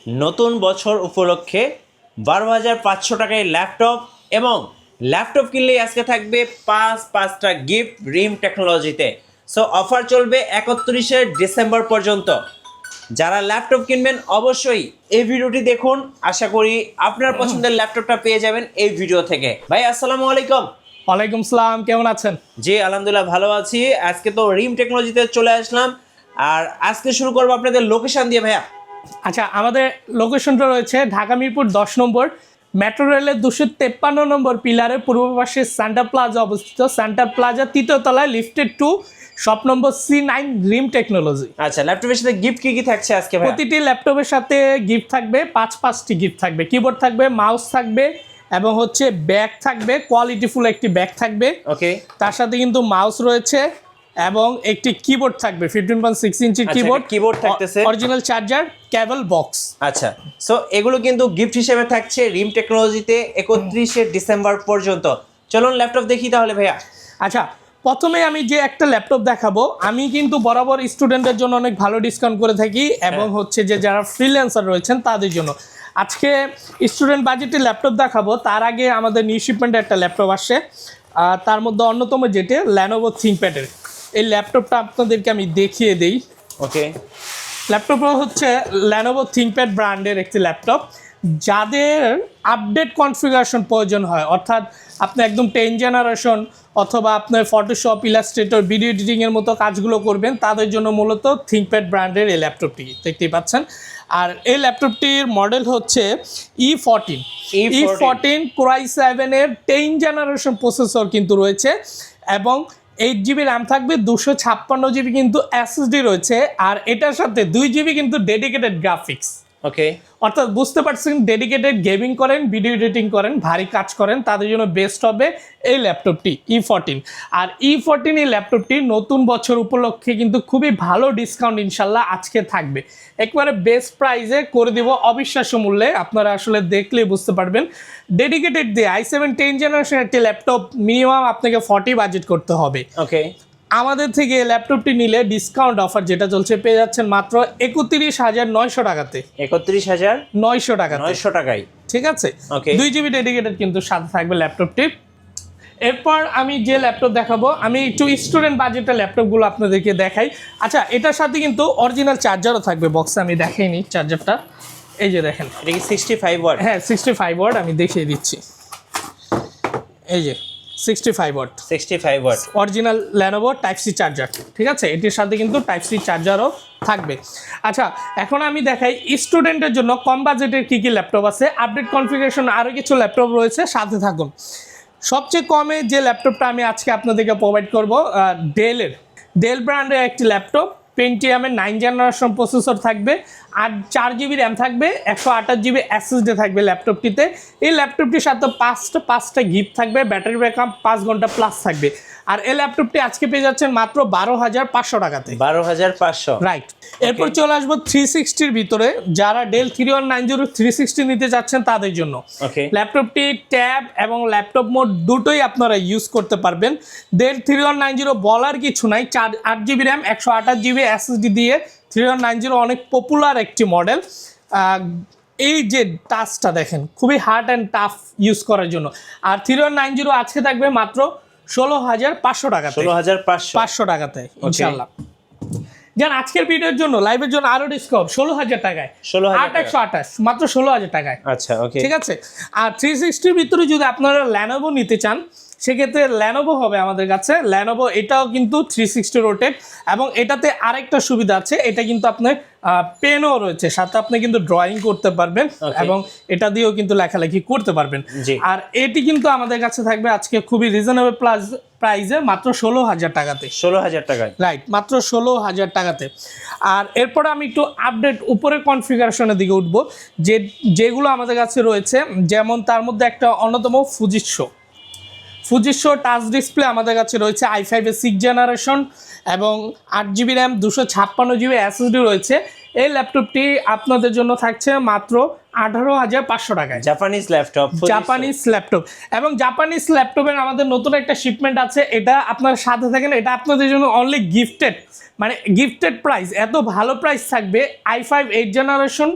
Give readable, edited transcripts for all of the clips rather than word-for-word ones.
নতুন বছর উপলক্ষে 12,500 টাকায় ল্যাপটপ এবং ল্যাপটপ কিনলেই আজকে থাকবে পাঁচটা গিফট রিম টেকনোলজিতে। সো অফার চলবে 31শে ডিসেম্বর পর্যন্ত। যারা ল্যাপটপ কিনবেন অবশ্যই এই ভিডিওটি দেখুন, আশা করি আপনার পছন্দের ল্যাপটপটা পেয়ে যাবেন এই ভিডিও থেকে। ভাই আসসালামু আলাইকুম। ওয়ালাইকুম সালাম, কেমন আছেন? জি আলহামদুলিল্লাহ ভালো আছি। আজকে তো রিম টেকনোলজিতে চলে আসলাম, আর আজকে শুরু করবো আপনাদের লোকেশন দিয়ে। ভাইয়া আচ্ছা, আমাদের লোকেশনটা রয়েছে ঢাকা মিরপুর 10 নম্বর মেট্রো রেলের 253 নম্বর পিলারের পূর্ব পাশে সান্টা প্লাজা অবস্থিত। সান্টা প্লাজা তৃতীয় তলায় লিফটেড 2, শপ নম্বর C9 রিম টেকনোলজি। আচ্ছা, ল্যাপটপের সাথে গিফট কি থাকছে আজকে ভাই? প্রতিটি ল্যাপটপের সাথে গিফট থাকবে পাঁচটি গিফট থাকবে। কিবোর্ড থাকবে, মাউস থাকবে এবং হচ্ছে ব্যাগ থাকবে, কোয়ালিটিফুল একটি ব্যাগ থাকবে। ওকে, তার সাথে কিন্তু মাউস রয়েছে এবং একটি কিবোর্ড থাকবে 15.6 ইঞ্চি কিবোর্ড থাকতেছে, অরিজিনাল চার্জার, কেবল বক্স। আচ্ছা, সো এগুলো কিন্তু গিফট হিসেবে থাকছে রিম টেকনোলজিতে 31শে ডিসেম্বর পর্যন্ত। চলুন ল্যাপটপ দেখি তাহলে ভাইয়া। আচ্ছা, প্রথমে আমি যে একটা ল্যাপটপ দেখাবো, আমি কিন্তু বরাবর স্টুডেন্টের জন্য অনেক ভালো ডিসকাউন্ট করে থাকি এবং হচ্ছে যে যারা ফ্রিল্যান্সার রয়েছেন তাদের জন্য। আজকে স্টুডেন্ট বাজেটের ল্যাপটপ দেখাবো, তার আগে আমাদের নিউ শিপমেন্টে একটা ল্যাপটপ আসছে, তার মধ্যে অন্যতম যেটি ল্যানোভো থিংকপ্যাডের। এই ল্যাপটপটা আপনাদেরকে আমি দেখিয়ে দিই। ওকে, ল্যাপটপটা হচ্ছে ল্যানোভো থিংকপ্যাড ব্র্যান্ডের একটি ল্যাপটপ। যাদের আপডেট কনফিগারেশন প্রয়োজন হয়, অর্থাৎ আপনি একদম 10 জেনারেশন অথবা আপনার ফটোশপ, ইলাস্ট্রেটর, ভিডিও এডিটিংয়ের মতো কাজগুলো করবেন, তাদের জন্য মূলত থিংকপ্যাড ব্র্যান্ডের এই ল্যাপটপটি দেখতেই পাচ্ছেন। আর এই ল্যাপটপটির মডেল হচ্ছে E14 Core i7 এর 10 জেনারেশন প্রসেসর কিন্তু রয়েছে এবং 8GB র্যাম থাকবে, 256GB কিন্তু SSD রয়েছে, আর এটার সাথে 2GB কিন্তু ডেডিকেটেড গ্রাফিক্স। ওকে, অর্থাৎ বুঝতে পারছেন, ডেডিকেটেড গেমিং করেন, ভিডিও এডিটিং করেন, ভারী কাজ করেন, তাদের জন্য বেস্ট হবে এই ল্যাপটপটি E14। আর E14 এই ল্যাপটপটি নতুন বছর উপলক্ষে কিন্তু খুবই ভালো ডিসকাউন্ট ইনশাল্লাহ আজকে থাকবে। একবারে বেস্ট প্রাইসে করে দিব, অবিশ্বাস্য মূল্যে। আপনারা আসলে দেখলে বুঝতে পারবেন। ডেডিকেটেড দিয়ে i7 10 জেনারেশন একটি ল্যাপটপ মিনিমাম আপনাকে 40 বাজেট করতে হবে। ওকে, আমাদের থেকে ল্যাপটপটি নিলে ডিসকাউন্ট অফার যেটা চলছে পেয়ে যাচ্ছেন মাত্র 31,900 টাকাতে। 31,900 টাকাতে, 900 টাকায়, ঠিক আছে। ওকে, 2GB ডেডিকেটেড কিন্তু সাথে থাকবে ল্যাপটপটি। এরপর আমি যে ল্যাপটপ দেখাবো, আমি একটু স্টুডেন্ট বাজেটের ল্যাপটপগুলো আপনাদেরকে দেখাই। আচ্ছা, এটার সাথে কিন্তু অরিজিনাল চার্জারও থাকবে বক্সে। আমি দেখাইনি চার্জারটা, এই যে দেখেন, এটা কি 65 ওয়াট? হ্যাঁ 65 ওয়াট, আমি দেখিয়ে দিচ্ছি। এই যে 65 watt original Lenovo type C charger, ঠিক আছে। এটির সাথে কিন্তু টাইপ সি চার্জারও থাকবে। আচ্ছা, এখন আমি দেখাই স্টুডেন্টের জন্য কম বাজেটের কী কী ল্যাপটপ আছে। আপডেট কনফিগারেশন আরও কিছু ল্যাপটপ রয়েছে, সাথে থাকুন। সবচেয়ে কমে যে ল্যাপটপটা আমি আজকে আপনাদেরকে প্রোভাইড করব, ডেল ব্র্যান্ডের একটি ল্যাপটপ, পেন্টিয়ামের 9 জেনারেশন প্রসেসর থাকবে, আর 4GB র্যাম থাকবে, 128GB SSD থাকবে ল্যাপটপটিতে। এই ল্যাপটপটির সাথে পাঁচটা গিফট থাকবে, ব্যাটারি ব্যাকআপ 5 ঘন্টা প্লাস থাকবে। আর এই ল্যাপটপটি আজকে পেয়ে যাচ্ছেন মাত্র 12,500 টাকাতে। 12,500, রাইট। এরপর চলে আসবো 360-র ভিতরে। যারা ডেল 3190 360 নিতে চাচ্ছেন তাদের জন্য ল্যাপটপটি ট্যাব এবং ল্যাপটপ মোড দুটোই আপনারা ইউজ করতে পারবেন। ডেল 3190 বলার কিছু নাই, 8GB র্যাম, 128GB SSD দিয়ে 3190 অনেক পপুলার একটি মডেল। এই যে টাচটা দেখেন, খুবই হার্ড অ্যান্ড টাফ ইউজ করার জন্য। আর 3190 আজকে থাকবে মাত্র 16,500 টাকা, 16,500 টাকাতে ইনশাআল্লাহ। যেন আজকের ভিডিওর জন্য, লাইভের জন্য আরো ডিসকাউন্ট 16,000 টাকায়, 8,128 মাত্র 16,000 টাকায়। আচ্ছা, ওকে, ঠিক আছে। আর 360-র ভিতরে যদি আপনারা ল্যানোভো নিতে চান, সেক্ষেত্রে ল্যানোভো হবে আমাদের কাছে। ল্যানোভো এটাও কিন্তু 360 রোটেট এবং এটাতে আরেকটা সুবিধা আছে, এটা কিন্তু আপনার পেনও রয়েছে সাথে, আপনি কিন্তু ড্রয়িং করতে পারবেন এবং এটা দিয়েও কিন্তু লেখালেখি করতে পারবেন। আর এটি কিন্তু আমাদের কাছে থাকবে আজকে খুবই রিজনেবল প্রাইসে, মাত্র 16,000 টাকাতে। 16,000 টাকায়, রাইট, মাত্র 16,000 টাকাতে। আর এরপরে আমি একটু আপডেট উপরের কনফিগারেশনের দিকে উঠবো, যেগুলো আমাদের কাছে রয়েছে। যেমন তার মধ্যে একটা অন্যতম ফুজিশো টাচ ডিসপ্লে আমাদের কাছে রয়েছে, i5 এর 6 জেনারেশন এবং 8GB র্যাম, 256GB SSD রয়েছে। এই ল্যাপটপটি আপনাদের জন্য থাকছে মাত্র 18,500 টাকায়। জাপানিজ ল্যাপটপ এবং জাপানিজ ল্যাপটপের আমাদের নতুন একটা শিপমেন্ট আছে, এটা আপনার সাথে থাকেন। এটা আপনাদের জন্য অনলি গিফটেড, মানে গিফটেড প্রাইস। এত ভালো প্রাইস থাকবে। i5 8 জেনারেশন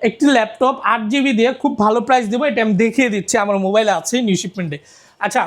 একটি ল্যাপটপ 8GB দিয়ে খুব ভালো প্রাইস দেবো, এটা আমি দেখিয়ে দিচ্ছি, আমার মোবাইলে আছে নিউ শিপমেন্টে। আচ্ছা,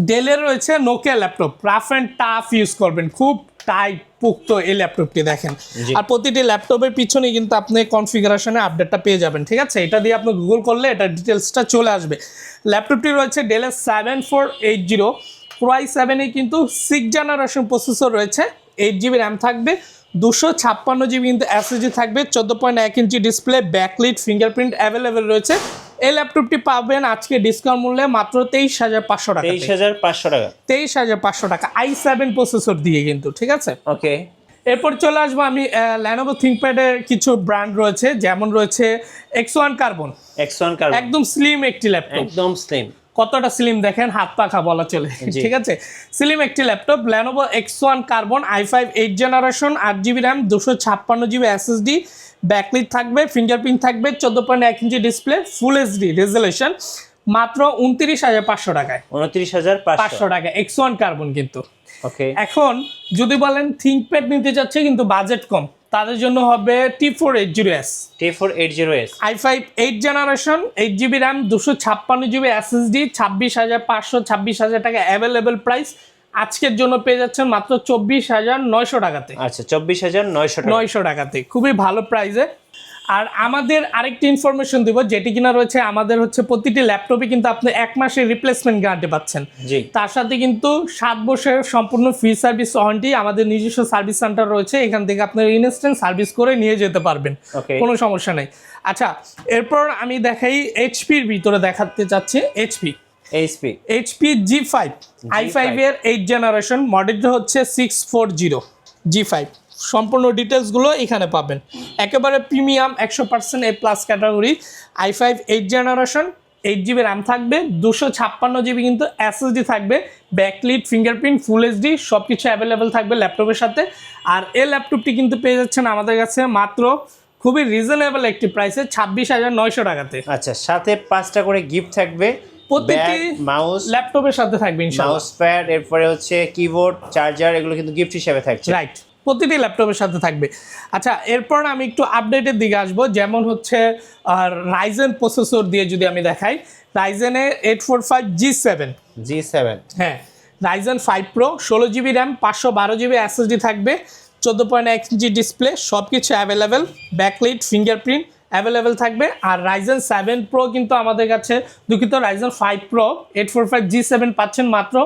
ডেলের রয়েছে Nokia laptop, rough and tough use করবেন, খুব টাইট পোক্ত এই ল্যাপটপটি দেখেন। আর প্রতিটি ল্যাপটপের পিছনে কিন্তু আপনি কনফিগারেশনে আপডেটটা পেয়ে যাবেন, ঠিক আছে? এটা দিয়ে আপনি গুগল করলে এটা ডিটেলসটা চলে আসবে। ল্যাপটপটি রয়েছে ডেলের 7480 Core i7 কিন্তু 6th জেনারেশন প্রসেসর রয়েছে, 8GB র্যাম থাকবে, 256GB কিন্তু এসএসডি থাকবে, 14.1 inch display, backlit, fingerprint available রয়েছে। এই ল্যাপটপটি পাবেন আজকে ডিসকাউন্ট মূল্যে মাত্র 23,500 টাকা। 23,500 টাকা, 23,500 টাকা i7 প্রসেসর দিয়ে কিন্তু, ঠিক আছে? ওকে। এরপর চলে আসবো আমি Lenovo ThinkPad এর কিছু ব্র্যান্ড রয়েছে, যেমন রয়েছে X1 Carbon, একদম স্লিম একটি ল্যাপটপ, একদম স্লিম, কতটা স্লিম দেখেন, হাত পাখা বলা চলে, ঠিক আছে? স্লিম একটি laptop Lenovo X1 Carbon i5 8th generation, 8GB RAM, 256GB SSD, backlit থাকবে, ফিঙ্গারপ্রিন্ট থাকবে, 14.1 inch display, full HD resolution, মাত্র 29,500 টাকায়। 29,500 টাকা X1 Carbon কিন্তু। ওকে, এখন যদি বলেন ThinkPad নিতে চাচ্ছে কিন্তু বাজেট কম, তাদের জন্য হবে T480S, i5 8th generation, 8GB RAM, 256GB SSD, 26,500 টাকা অ্যাভেলেবেল প্রাইস। আজকের জন্য পেয়ে যাচ্ছেন মাত্র 24,900 টাকাতে। আচ্ছা, 24,900 টাকাতে, খুবই ভালো প্রাইসে। আর আমাদের আরেকটি ইনফরমেশন দিব, যেটি কিনা রয়েছে আমাদের হচ্ছে প্রতিটি ল্যাপটপে কিন্তু আপনি 1 মাসের রিপ্লেসমেন্ট গ্যারান্টি পাচ্ছেন, জি। তার সাথে কিন্তু 7 বছরের সম্পূর্ণ ফ্রি সার্ভিস ওয়ারেন্টি। আমাদের নিজস্ব সার্ভিস সেন্টার রয়েছে, এখান থেকে আপনি ইনস্ট্যান্ট সার্ভিস করে নিয়ে যেতে পারবেন, কোনো সমস্যা নেই। আচ্ছা, এরপর আমি দেখাই এইচপির ভিতরে দেখাতে চাচ্ছি। এইচপি G5 i5 এর 8th জেনারেশন, মডেলটা হচ্ছে 640 G5, সম্পূর্ণ ডিটেলসগুলো এখানে পাবেন। একেবারে premium 100% A+ category, i5 8th generation, 8GB RAM থাকবে, 256GB কিন্তু এসএসডি থাকবে, ব্যাকলিট, ফিঙ্গারপ্রিন্ট, ফুল এইচডি সব কিছু অ্যাভেলেবেল থাকবে ল্যাপটপের সাথে। আর এই ল্যাপটপটি কিন্তু পেয়ে যাচ্ছেন আমাদের কাছে মাত্র খুবই রিজনেবল একটি প্রাইসে 26,900 টাকাতে। আচ্ছা, সাথে 5টা করে গিফট থাকবে, প্রতিটি মাউস ল্যাপটপের সাথে থাকবে ইনশাআল্লাহ, মাউস প্যাড, এরপরে হচ্ছে কিবোর্ড, চার্জার, এগুলো কিন্তু গিফট হিসেবে থাকছে, রাইট? প্রতিটি ল্যাপটপের সাথে থাকবে। আচ্ছা, এরপর আমি একটু আপডেটের দিকে আসবো, যেমন হচ্ছে রাইজেন প্রসেসর দিয়ে যদি আমি দেখাই, রাইজেনের 845 G7, হ্যাঁ, Ryzen 5 Pro, 16GB RAM, 512GB SSD থাকবে, 14.1 ইঞ্চি ডিসপ্লে, সব কিছু অ্যাভেলেবেল, ব্যাকলিট, ফিঙ্গারপ্রিন্ট অ্যাভেলেবেল থাকবে। আর রাইজেন 7 Pro কিন্তু আমাদের কাছে, দুঃখিত, রাইজেন 5 Pro 845 G7 পাচ্ছেন মাত্র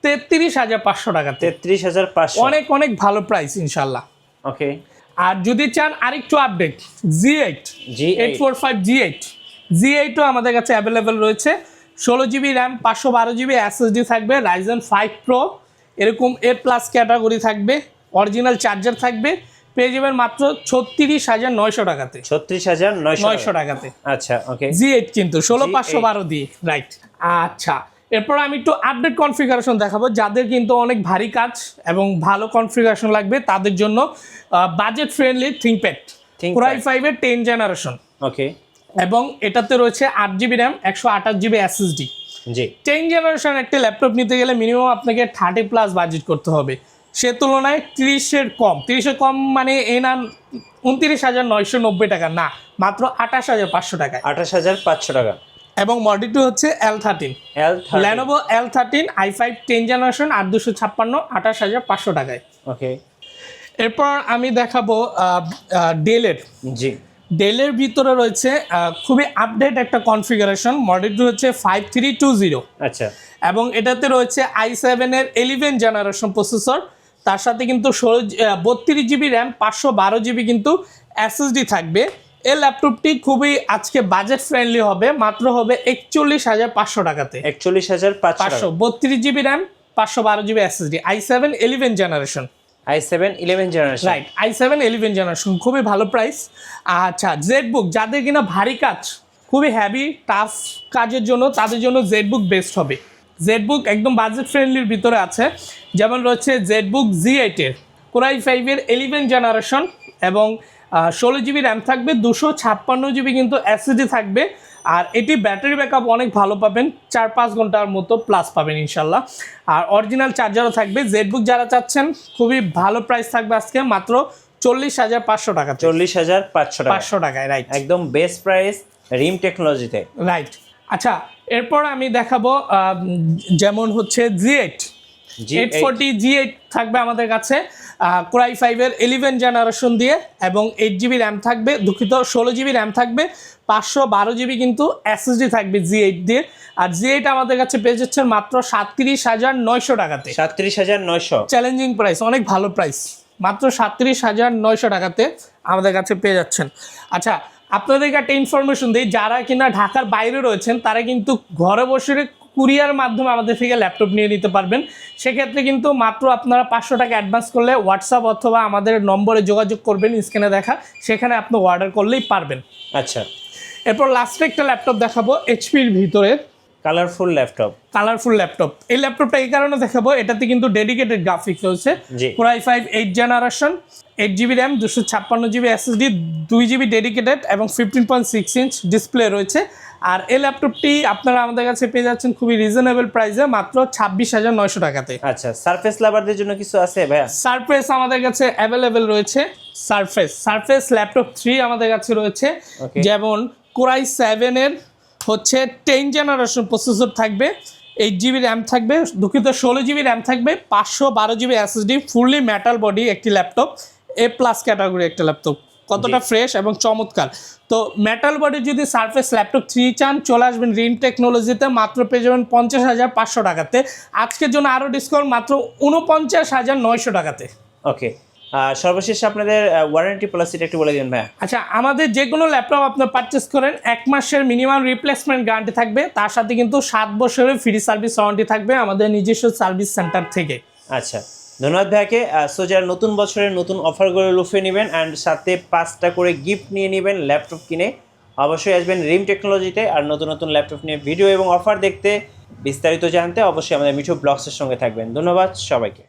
33,500 টাকা। 33,500, অনেক অনেক ভালো প্রাইস ইনশাল্লাহ, ওকে। আর যদি চান আরেকটু আপডেট, G8 845 G8ও আমাদের কাছে অ্যাভেলেবেল রয়েছে, 16GB র্যাম, 512GB এসএসডি থাকবে, রাইজেন 5 Pro, এরকম A+ ক্যাটাগরি থাকবে, অরিজিনাল চার্জার থাকবে, পেয়ে যাবেন মাত্র 36,900 টাকাতে। 36,900 টাকাতে, আচ্ছা, ওকে। G8 কিন্তু 16,512 দিয়ে, রাইট? আচ্ছা, এরপর আমি একটু আপডেট কনফিগারেশন দেখাবো, যাদের কিন্তু অনেক ভারী কাজ এবং ভালো কনফিগারেশন লাগবে তাদের জন্য budget friendly ThinkPad Core i5 এর 10th জেনারেশন, ওকে। এবং এটাতে রয়েছে 8GB র্যাম, 128GB এসএসডি। জি, 10th জেনারেশন একটি ল্যাপটপ নিতে গেলে মিনিমাম আপনাকে 30+ বাজেট করতে হবে, সে তুলনায় 30-এর কম মানে এ না 29,990 টাকা, না, মাত্র 28,500 টাকায়, 28,500 টাকা। এবং মডেলটি হচ্ছে L13, Lenovo L13 i5 10th generation, 8256, 28,500 টাকায়, ওকে। এরপর আমি দেখাবো জি, ডেলের ভিতরে রয়েছে খুবই আপডেট একটা কনফিগারেশন, মডেলটি হচ্ছে 5320, আচ্ছা, এবং এটাতে রয়েছে i7 এর 11th জেনারেশন প্রসেসর, তার সাথে কিন্তু 32GB র্যাম, 512GB কিন্তু এসএসডি থাকবে। এই ল্যাপটপটি খুবই আজকে বাজেট ফ্রেন্ডলি হবে, মাত্র হবে 41,500 টাকাতে। 41,500, 32GB RAM, 512GB SSD, i7 11th generation, right, i7 11th generation, খুবই ভালো প্রাইস। আচ্ছা, জেডবুক, যাদের কিনা ভারী কাজ, খুবই হ্যাভি টাফ কাজের জন্য, তাদের জন্য জেডবুক বেস্ট হবে। জেডবুক একদম বাজেট ফ্রেন্ডলির ভিতরে আছে, যেমন রয়েছে জেডবুক G8 এর Core i5 এর 11th জেনারেশন, এবং 16GB র্যাম থাকবে, 256GB কিন্তু এসএসডি থাকবে। আর এটি ব্যাটারি ব্যাকআপ অনেক ভালো পাবেন, 4-5 ঘন্টার মতো প্লাস পাবেন ইনশাল্লাহ। আর অরিজিনাল চার্জারও থাকবে। জেডবুক যারা চাচ্ছেন, খুবই ভালো প্রাইস থাকবে আজকে, মাত্র 40,500 টাকা, 40,500 টাকা, 500 টাকায়, রাইট, একদম বেস্ট প্রাইস রিম টেকনোলজিতে, রাইট। আচ্ছা, এরপর আমি দেখাবো যেমন হচ্ছে G8 840 G8 থাকবে আমাদের কাছে, Core i5 এর 11 জেনারেশন দিয়ে, এবং 8GB র্যাম থাকবে, দুঃখিত 16GB র্যাম থাকবে, 512GB কিন্তু SSD থাকবে G8 দিয়ে। আর G8 আমাদের কাছে পেয়ে যাচ্ছেন মাত্র 37,900 টাকাতে, 37,900, চ্যালেঞ্জিং প্রাইস, অনেক ভালো প্রাইস, মাত্র 37,900 টাকাতে আমাদের কাছে পেয়ে যাচ্ছেন। আচ্ছা, আপনাদেরকে একটা ইনফরমেশন দিই, যারা কিনা ঢাকার বাইরে রয়েছেন তারা কিন্তু ঘরে বসে কুরিয়ার মাধ্যমে আমাদের থেকে ল্যাপটপ নিয়ে নিতে পারবেন। সেক্ষেত্রে কিন্তু মাত্র আপনারা 500 টাকা অ্যাডভান্স করলে হোয়াটসঅ্যাপ অথবা আমাদের নম্বরে যোগাযোগ করবেন, স্ক্রিনে দেখা, সেখানে আপনি অর্ডার করলেই পারবেন। আচ্ছা, এরপর লাস্টে একটা ল্যাপটপ দেখাবো এইচপির ভিতরে, কালারফুল ল্যাপটপ। এই ল্যাপটপটা এই কারণে দেখাবো, এটাতে কিন্তু ডেডিকেটেড গ্রাফিক্স রয়েছে, Core i5 8 generation, 8GB RAM, 256GB SSD, 2GB dedicated এবং 15.6 ইঞ্চ ডিসপ্লে রয়েছে। আর এই ল্যাপটপটি আপনারা আমাদের কাছে পেয়ে যাচ্ছেন খুবই রিজনেবল প্রাইসে, মাত্র 26,900 টাকাতে। আচ্ছা, সারফেস লাভারদের জন্য কিছু আছে ভাইয়া? সারফেস আমাদের কাছে অ্যাভেলেবেল রয়েছে, সারফেস ল্যাপটপ 3 আমাদের কাছে রয়েছে, যেমন Core i7 এর হচ্ছে 10 জেনারেশন প্রসেসর থাকবে, 8GB র্যাম থাকবে, দুঃখিত 16GB র্যাম থাকবে, 512GB SSD, fully metal body একটি ল্যাপটপ, A+ ক্যাটাগরি একটা ল্যাপটপ, কতটা ফ্রেশ এবং চমৎকার। তো মেটাল বডি যদি সারফেস ল্যাপটপ 3 চান, চলে আসবেন রিম টেকনোলজিতে, মাত্র পেয়ে যাবেন 50,500 টাকাতে। আজকের জন্য আরও ডিসকাউন্ট, মাত্র 49,900 টাকাতে। ওকে, সর্বশেষ আপনাদের ওয়ারেন্টি পলিসিটা একটু বলে দিন ভাইয়া। আচ্ছা, আমাদের যে কোনো ল্যাপটপ আপনি পারচেস করেন 1 মাসের মিনিমাম রিপ্লেসমেন্ট গ্যারান্টি থাকবে, তার সাথে কিন্তু 7 বছরের ফ্রি সার্ভিস ওয়ারেন্টি থাকবে আমাদের নিজস্ব সার্ভিস সেন্টার থেকে। আচ্ছা, ধন্যবাদ ভাইয়াকে। সো যারা নতুন বছরের নতুন অফারগুলো লুফে নেবেন অ্যান্ড সাথে 5টা করে গিফট নিয়ে নেবেন ল্যাপটপ কিনে, অবশ্যই আসবেন রিম টেকনোলজিতে। আর নতুন নতুন ল্যাপটপ নিয়ে ভিডিও এবং অফার দেখতে, বিস্তারিত জানতে অবশ্যই আমাদের মিঠু ব্লগসের সঙ্গে থাকবেন। ধন্যবাদ সবাইকে।